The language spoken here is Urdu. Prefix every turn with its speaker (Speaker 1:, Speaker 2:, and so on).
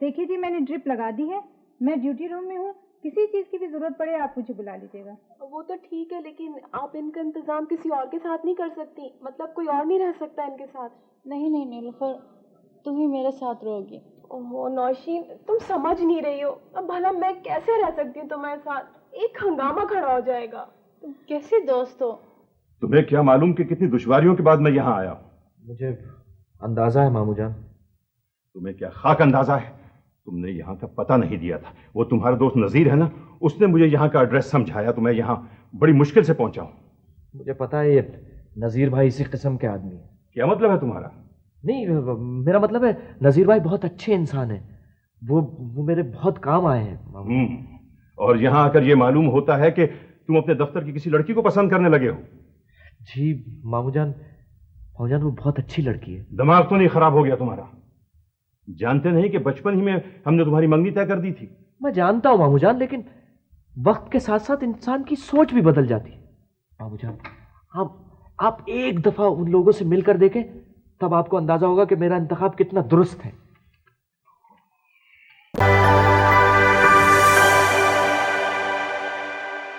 Speaker 1: دیکھیے جی، میں نے ڈرپ لگا دی ہے، میں ڈیوٹی روم میں ہوں، کسی چیز کی بھی ضرورت پڑے آپ مجھے بلا لیجیے گا۔
Speaker 2: وہ تو ٹھیک ہے، لیکن آپ ان کا انتظام کسی اور کے ساتھ نہیں کر سکتی؟ مطلب کوئی اور نہیں رہ سکتا ان کے ساتھ؟
Speaker 3: نہیں نہیں نیلوفر، تم ہی میرے ساتھ رہو گی۔
Speaker 2: اوہ نوشین، تم سمجھ نہیں رہی ہو، اب بھلا میں کیسے رہ سکتی ہوں تمہارے ساتھ؟ ایک ہنگامہ کھڑا ہو جائے گا۔
Speaker 3: تم کیسے دوست ہو؟
Speaker 4: تمہیں کیا معلوم کہ کتنی دشواریوں کے بعد میں یہاں آیا ہوں؟
Speaker 5: مجھے اندازہ ہے مامو جان۔
Speaker 4: تمہیں کیا خاک اندازہ ہے؟ تم نے یہاں کا پتہ نہیں دیا تھا۔ وہ تمہارا دوست نذیر ہے نا، اس نے مجھے یہاں کا ایڈریس سمجھایا تو میں یہاں بڑی مشکل سے پہنچا ہوں۔
Speaker 5: مجھے پتا ہے یہ نذیر بھائی اسی قسم کے آدمی ہیں۔
Speaker 4: کیا مطلب ہے تمہارا؟
Speaker 5: نہیں، میرا مطلب ہے نذیر بھائی بہت اچھے انسان ہیں، وہ میرے بہت کام آئے ہیں۔
Speaker 4: اور یہاں آ کر یہ معلوم ہوتا ہے کہ تم اپنے دفتر کی کسی لڑکی کو پسند کرنے لگے ہو؟
Speaker 5: جی مامو جان وہ بہت اچھی لڑکی ہے۔
Speaker 4: دماغ تو نہیں خراب ہو گیا تمہارا؟ جانتے نہیں کہ بچپن ہی میں ہم نے تمہاری منگنی طے کر دی تھی؟
Speaker 5: میں جانتا ہوں مامو جان، لیکن وقت کے ساتھ ساتھ انسان کی سوچ بھی بدل جاتی ہے۔ مامو جان آپ ایک دفعہ ان لوگوں سے مل کر دیکھیں، تب آپ کو اندازہ ہوگا کہ میرا انتخاب کتنا درست ہے۔